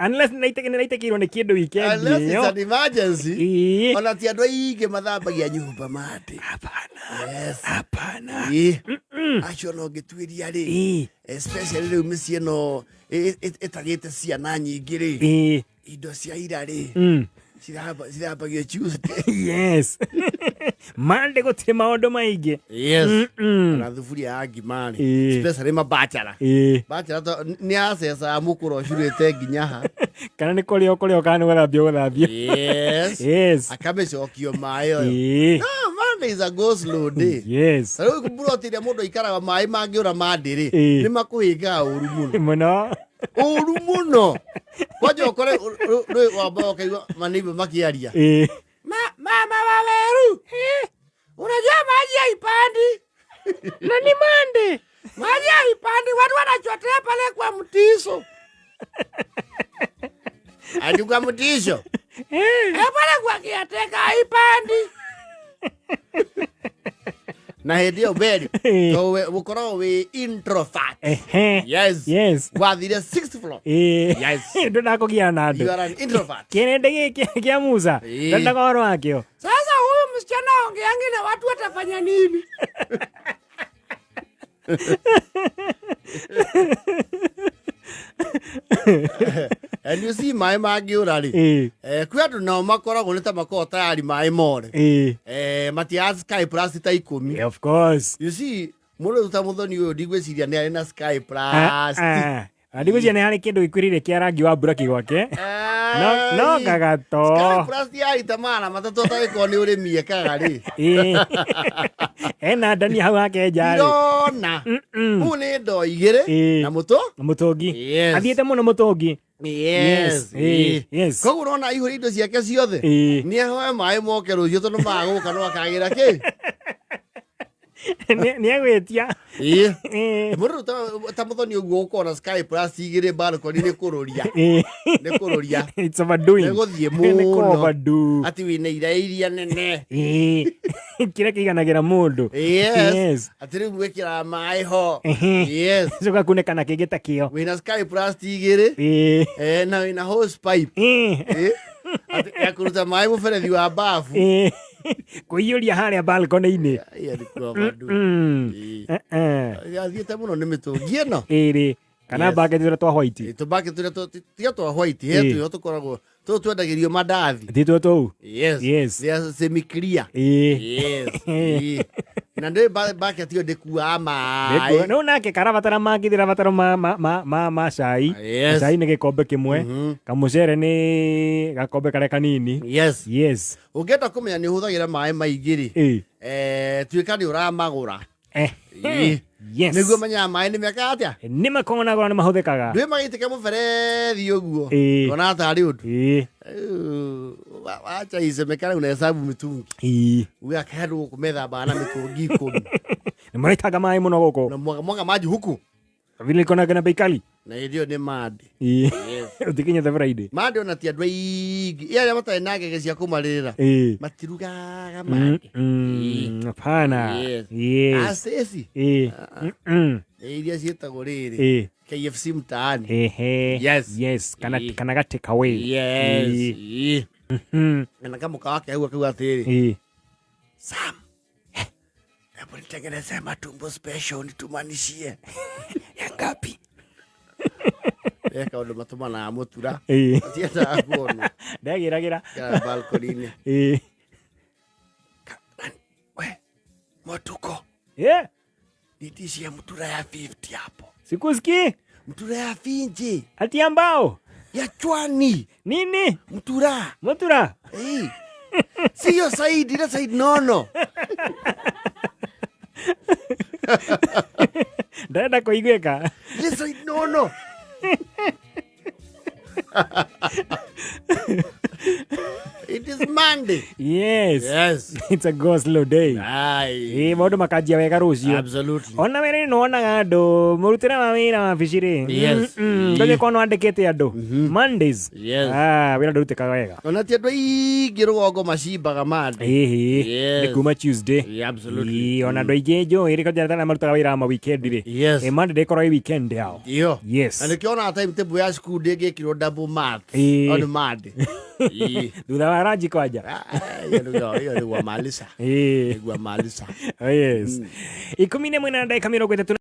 Unless naitekirwo nĩ kĩndũ weekend unless it's an emergency. Ona ti andũ aingĩ mathambagia nyũmba mate. Hapana. Yes. Hapana. Acio no ngĩtuĩria rĩ. Especially rĩu mĩciĩ ĩno ĩtagĩte ciana nyingĩ rĩ. Indo cia ira rĩ. Cirambagio Tuesday. Yes. Monday gũtirĩ maũndũ maingĩ. Yes. Na thuburia ya ngima rĩ. Especially mabachara. Bachara nĩ aceca mũkũro curĩte nginya ha. Kana nĩ kũrĩa kana gũthambio. Yes. Yes. Akamecokio maĩ oyo. No, Monday is a go slow day. Yes. Rĩu kũmburotire mũndũ ikaraga maĩ mangĩũra Monday rĩ. Nĩ makũhĩngaga ũru mũno. Mũno. Ũru mũno. Kwaje ũkore rĩu wamba ũkaigua maneighbor makiaria. Mama Waweru. Unajua maji haipandi. Na ni Monday. Maji haipandi, watu wanachotea pale kwa mtiso. Hadi kwa mtiso. Pale kwa kiateka haipandi. Na hedio beri. So ukoro we introvert. Yes. Yes. Wathire 6th floor. Yes. Ndũnakũgia na andũ. You are an introvert. Kĩnende gĩkĩ kĩa Musa. Ndakoro wakĩo. Sasa huyu msichana ongeangi na watu watafanya nini? And you see my magiura ri. Kwĩ andũ nao makoragwo nĩ ta makoragwo tayari maĩ more. Matia Sky Plus ta 10. Of course. You see, mũndũ ta mũthoni ũyũ ndigwĩciria nĩ arĩ na Sky Plus. Ndigwĩciria nĩ harĩ kĩndũ gĩkwĩrĩire kĩa rangi wa buraki gwake. No gagato. Sky Plus ya itamana matatũ tagĩkorwo nĩ ũrĩmi ekaga rĩ. Ena ndani hau akenja rĩ. Ndona. Huu nĩ ndoo igĩrĩ na mũtũngi. Athiĩte mũno mũtũngi. Yes. Yes. Koguo ũrona ihũri indo ciake ciothe. Nĩ ahoe maĩ moke rũciũ tondũ magũka no akagĩra kĩ? Nĩ agwĩtia. Mũndũ ta mũthoni ũguo ũkona Sky Plus igĩrĩ balcony nĩ kũrũria. Nĩ kũrũria. It's overdoing. Nĩ gũthiĩ mũno. Ati wĩna iria nene. Kĩrĩa kĩiganagĩra mũndũ. Yes. Ati rĩu gwĩkĩra maĩ ho. Yes. Coka kunekana kĩngĩ ta kĩo. Wĩna Sky Plus igĩrĩ. Na wĩna hose pipe. Ati ya kũruta maĩ mũberethi wa bafu. Kũiyũria harĩa balcony-inĩ. Athiĩte mũno nĩ mĩtũngi ĩno. Ĩrĩ. Kana bucket tũrĩa twa white. Tũbucket tũrĩa tiga twa white. Tũrĩa tũkoragwo twendagĩrio mandathi. Titũ tũu. Yes. They are semi clear. Yes. Na ndĩ bucket ĩyo ndĩkuaga maĩ. No nake karabatara mangĩ ndĩrabatara ma cai. Cai nĩ gĩkombe kĩmwe. Kamũcere nĩ gakombe karĩa kanini. Yes. Ũngĩenda kũmenya nĩ ũhũthagĩra maĩ maingĩ rĩ. Tuĩka nĩ ũramagũra. Yes. Nĩguo menyaga maĩ nĩ meka atĩa? Nĩ makonagwo nĩ mahũthĩkaga. Ndwĩ magĩitĩke mũberethi ũguo. Ona tarĩ ũndũ. Wacha isemekana unahesabu mitungi. Huyu akaenda kumedha na mitungi 10. Nimetaga maji muno goko. Na mwaga maji huku. Vile iko na bei kali. Na hiyo ni mad. Yes. Utikinya the Friday. Mad ona tia ndwai. Iya mata nage cia kumarira. Matirugaga mad. Hapana. Yes. Asesi. Iria cietagwo riri. KFC mtaani. Yes. Kana ga take away. Yes. Na kama kawake huwa kwa atiri. Sam. Hebu nitengeneze matumbo special nitumanishie. Ya ngapi? Eka ndo matuma na mutura. Tieta kuona. Ndagira. Ya balcony. We. Motuko. Nitishie mutura ya 50 hapo. Sikusikii. Mutura ya finje. Ati ambao. Ya chwani. Nini? Mutura. Sio Said, ila Said nono. Ndaenda kuigweka. Ile Said nono. It is Monday. Yes. Yes. It's a go slow day. Aye. Maundu makajia wega rucio. Absolutely. Ona mere nona andu murutira mawira mabiciri. Yes. Ndoge kono andikite andu. Mondays. Yes. Wira ndurutikaga wega. Ona ti andu aingĩ rũgongo macimbaga Monday. Nĩ kuma Tuesday. Yeah, absolutely. Ona andu aingĩ njũĩ rĩko njata marutaga wĩra ma weekend rĩ. Yes. Monday ndĩkoragwo ĩ weekend yao. Iyo. Yes. Na nĩkĩona timetable ya school ndĩngĩkĩrwo double math on Monday. Thutha wa ranji kwanja. Iyo nĩguo malisa. Nĩguo malisa. Yes. 11:30